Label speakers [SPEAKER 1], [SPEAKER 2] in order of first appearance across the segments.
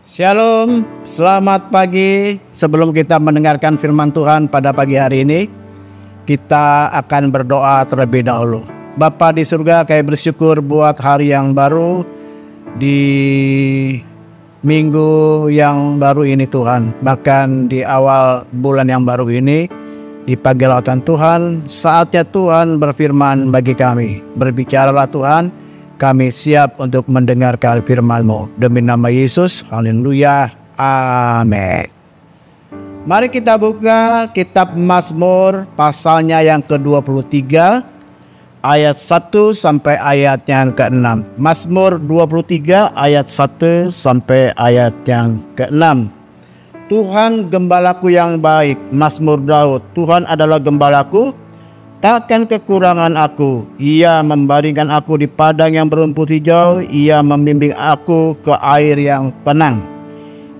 [SPEAKER 1] Shalom, selamat pagi. Sebelum kita mendengarkan firman Tuhan pada pagi hari ini, kita akan berdoa terlebih dahulu. Bapa di surga, kami bersyukur buat hari yang baru, di minggu yang baru ini Tuhan. Bahkan di awal bulan yang baru ini, di pagi lautan Tuhan, saatnya Tuhan berfirman bagi kami. Berbicaralah Tuhan, kami siap untuk mendengarkan firman-Mu. Demi nama Yesus, haleluya, amin. Mari kita buka kitab Mazmur pasalnya yang ke-23, ayat 1 sampai ayat yang ke-6. Mazmur 23 ayat 1 sampai ayat yang ke-6. Tuhan gembalaku yang baik, Mazmur Daud. Tuhan adalah gembalaku, takkan kekurangan aku. Ia membaringkan aku di padang yang berumput hijau. Ia membimbing aku ke air yang tenang.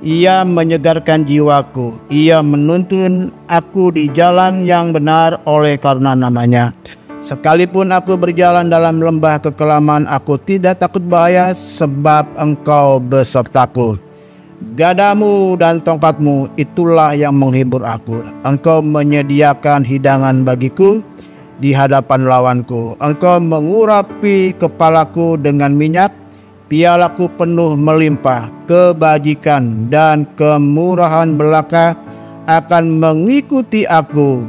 [SPEAKER 1] Ia menyegarkan jiwaku. Ia menuntun aku di jalan yang benar oleh karena namanya. Sekalipun aku berjalan dalam lembah kekelaman, aku tidak takut bahaya, sebab Engkau besertaku. Gadamu dan tongkatmu, itulah yang menghibur aku. Engkau menyediakan hidangan bagiku di hadapan lawanku. Engkau mengurapi kepalaku dengan minyak, pialaku penuh melimpah. Kebajikan dan kemurahan belaka akan mengikuti aku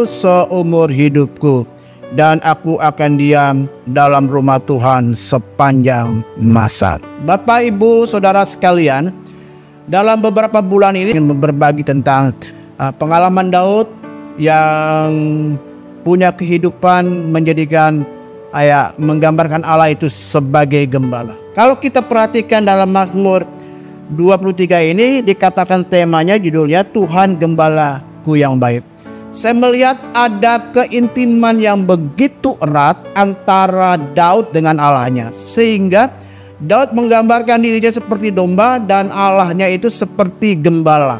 [SPEAKER 1] seumur hidupku, dan aku akan diam dalam rumah Tuhan sepanjang masa. Bapak, Ibu, Saudara sekalian, dalam beberapa bulan ini berbagi tentang pengalaman Daud yang punya kehidupan menjadikan menggambarkan Allah itu sebagai gembala. Kalau kita perhatikan dalam Mazmur 23 ini dikatakan temanya, judulnya Tuhan Gembalaku yang baik. Saya melihat ada keintiman yang begitu erat antara Daud dengan Allahnya, sehingga Daud menggambarkan dirinya seperti domba dan Allahnya itu seperti gembala.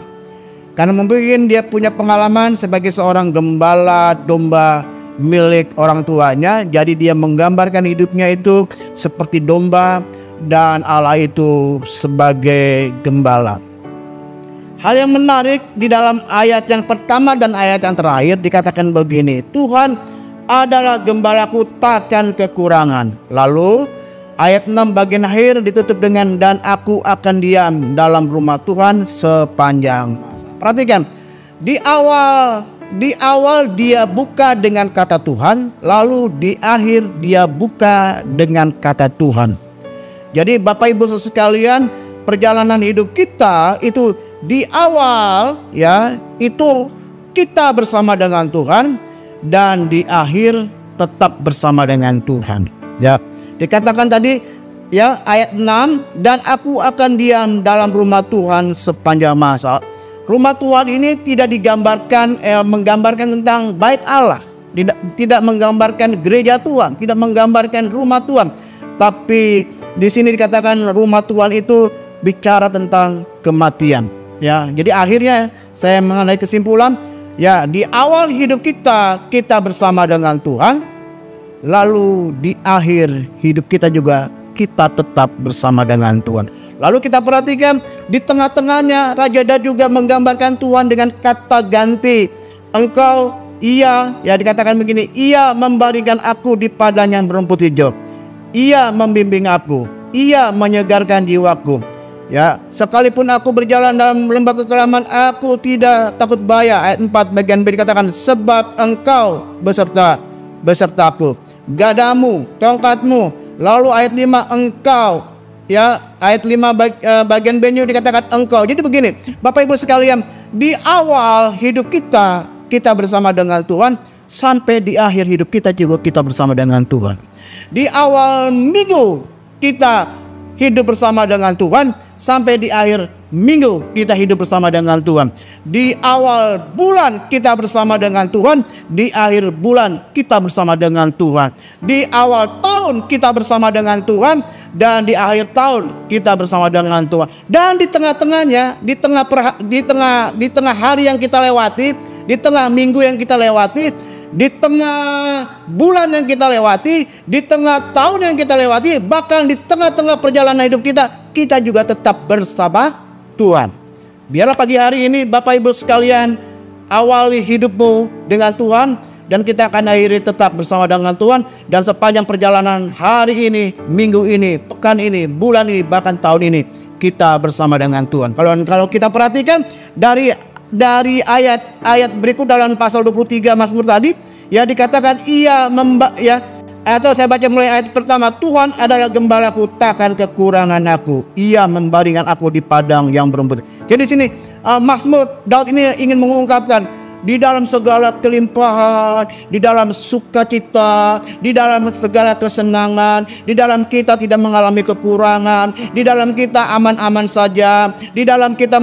[SPEAKER 1] Karena mungkin dia punya pengalaman sebagai seorang gembala domba milik orang tuanya. Jadi dia menggambarkan hidupnya itu seperti domba dan Allah itu sebagai gembala. Hal yang menarik di dalam ayat yang pertama dan ayat yang terakhir dikatakan begini. Tuhan adalah gembalaku, takkan kekurangan. Lalu ayat 6 bagian akhir ditutup dengan dan aku akan diam dalam rumah Tuhan sepanjang masa. Perhatikan, di awal dia buka dengan kata Tuhan, lalu di akhir dia buka dengan kata Tuhan. Jadi Bapak Ibu sekalian, perjalanan hidup kita itu di awal itu kita bersama dengan Tuhan, dan di akhir tetap bersama dengan Tuhan. Dikatakan tadi ayat 6, dan aku akan diam dalam rumah Tuhan sepanjang masa. Rumah Tuhan ini tidak menggambarkan tentang bait Allah, tidak menggambarkan gereja Tuhan, tidak menggambarkan rumah Tuhan. Tapi di sini dikatakan rumah Tuhan itu bicara tentang kematian. Jadi akhirnya saya mengenai kesimpulan, di awal hidup kita bersama dengan Tuhan, lalu di akhir hidup kita juga kita tetap bersama dengan Tuhan. Lalu kita perhatikan di tengah-tengahnya Raja Daud juga menggambarkan Tuhan dengan kata ganti. Engkau, dikatakan begini, ia membaringkan aku di padang yang berumput hijau. Ia membimbing aku, ia menyegarkan jiwaku. Sekalipun aku berjalan dalam lembah kekelaman, aku tidak takut bahaya. Ayat 4 bagian B dikatakan, sebab Engkau besertaku. Gadamu, tongkatmu. Lalu ayat 5, Engkau. Ayat 5 bagian B dikatakan Engkau. Jadi begini, Bapak Ibu sekalian, di awal hidup kita bersama dengan Tuhan, sampai di akhir hidup kita juga kita bersama dengan Tuhan. Di awal minggu kita hidup bersama dengan Tuhan, sampai di akhir minggu kita hidup bersama dengan Tuhan. Di awal bulan kita bersama dengan Tuhan, di akhir bulan kita bersama dengan Tuhan. Di awal tahun kita bersama dengan Tuhan, dan di akhir tahun kita bersama dengan Tuhan. Dan di tengah-tengahnya, di tengah hari yang kita lewati, di tengah minggu yang kita lewati, di tengah bulan yang kita lewati, di tengah tahun yang kita lewati, bahkan di tengah-tengah perjalanan hidup kita kita juga tetap bersama Tuhan. Biarlah pagi hari ini Bapak Ibu sekalian, awali hidupmu dengan Tuhan, dan kita akan akhiri tetap bersama dengan Tuhan. Dan sepanjang perjalanan hari ini, minggu ini, pekan ini, bulan ini, bahkan tahun ini, kita bersama dengan Tuhan. Kalau kita perhatikan dari ayat berikut dalam pasal 23 Mazmur tadi, ya dikatakan atau saya baca mulai ayat pertama, Tuhan adalah gembalaku, takkan kekurangan aku. Ia membaringkan aku di padang yang berumput. Jadi di sini Mazmur Daud ini ingin mengungkapkan, di dalam segala kelimpahan, di dalam sukacita, di dalam segala kesenangan, di dalam kita tidak mengalami kekurangan, di dalam kita aman-aman saja, di dalam kita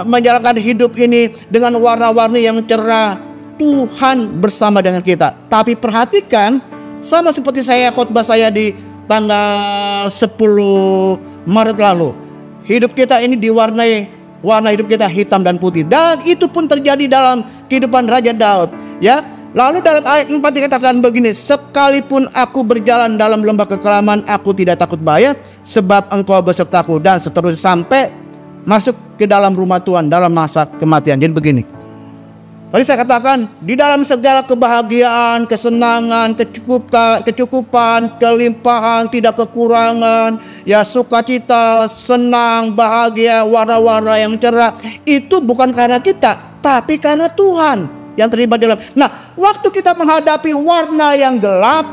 [SPEAKER 1] menjalankan hidup ini dengan warna-warni yang cerah, Tuhan bersama dengan kita. Tapi perhatikan, sama seperti khotbah saya di tanggal 10 Maret lalu, hidup kita ini warna hidup kita hitam dan putih. Dan itu pun terjadi dalam kehidupan Raja Daud, ya. Lalu dalam ayat 4 dikatakan begini, sekalipun aku berjalan dalam lembah kekelaman, aku tidak takut bahaya, sebab Engkau besertaku. Dan seterusnya sampai masuk ke dalam rumah Tuhan dalam masa kematian. Jadi begini, tadi saya katakan, di dalam segala kebahagiaan, kesenangan, kecukupan, kelimpahan, tidak kekurangan, ya sukacita, senang, bahagia, warna-warna yang cerah, itu bukan karena kita, tapi karena Tuhan yang terlibat dalam. Nah, waktu kita menghadapi warna yang gelap,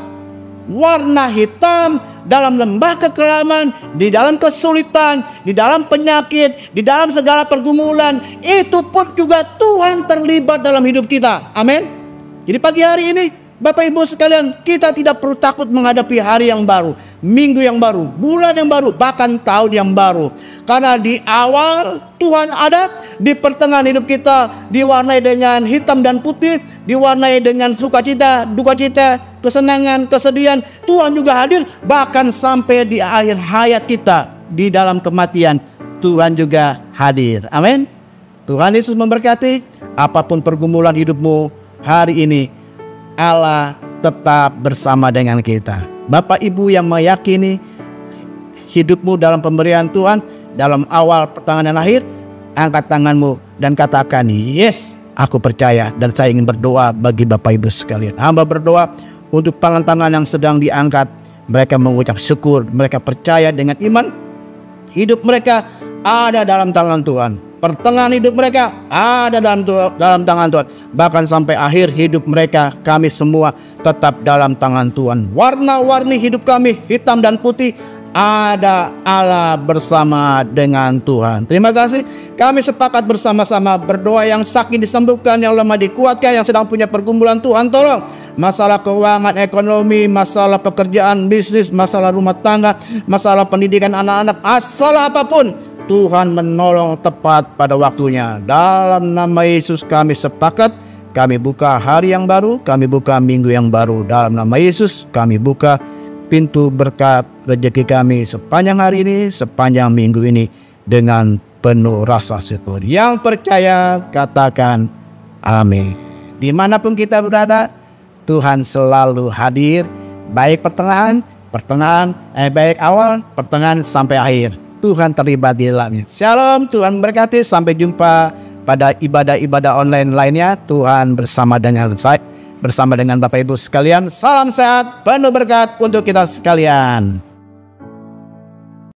[SPEAKER 1] warna hitam, dalam lembah kekelaman, di dalam kesulitan, di dalam penyakit, di dalam segala pergumulan, itu pun juga Tuhan terlibat dalam hidup kita. Amin. Jadi pagi hari ini Bapak Ibu sekalian, kita tidak perlu takut menghadapi hari yang baru, minggu yang baru, bulan yang baru, bahkan tahun yang baru. Karena di awal Tuhan ada, di pertengahan hidup kita diwarnai dengan hitam dan putih, diwarnai dengan sukacita, dukacita, kesenangan, kesedihan. Tuhan juga hadir, bahkan sampai di akhir hayat kita, di dalam kematian, Tuhan juga hadir. Amin. Tuhan Yesus memberkati. Apapun pergumulan hidupmu hari ini, Allah tetap bersama dengan kita. Bapak Ibu yang meyakini hidupmu dalam pemberian Tuhan, dalam awal, pertengahan, dan akhir, angkat tanganmu dan katakan, yes, aku percaya. Dan saya ingin berdoa bagi Bapak Ibu sekalian. Hamba berdoa untuk tangan-tangan yang sedang diangkat. Mereka mengucap syukur, mereka percaya dengan iman, hidup mereka ada dalam tangan Tuhan. Pertengahan hidup mereka ada dalam tangan Tuhan. Bahkan sampai akhir hidup mereka, kami semua tetap dalam tangan Tuhan. Warna-warni hidup kami, hitam dan putih, ada Allah bersama dengan Tuhan. Terima kasih. Kami sepakat bersama-sama berdoa, yang sakit disembuhkan, yang lemah dikuatkan, yang sedang punya pergumulan Tuhan tolong. Masalah keuangan, ekonomi, masalah pekerjaan, bisnis, masalah rumah tangga, masalah pendidikan anak-anak, masalah apapun, Tuhan menolong tepat pada waktunya. Dalam nama Yesus kami sepakat. Kami buka hari yang baru, kami buka minggu yang baru. Dalam nama Yesus kami buka pintu berkat rezeki kami sepanjang hari ini, sepanjang minggu ini, dengan penuh rasa syukur. Yang percaya katakan amin. Dimanapun kita berada, Tuhan selalu hadir, baik baik awal, pertengahan sampai akhir. Tuhan terlibat di dalamnya. Shalom, Tuhan berkati. Sampai jumpa pada ibadah-ibadah online lainnya. Tuhan bersama dengan saya, bersama dengan Bapak Ibu sekalian. Salam sehat, penuh berkat untuk kita sekalian.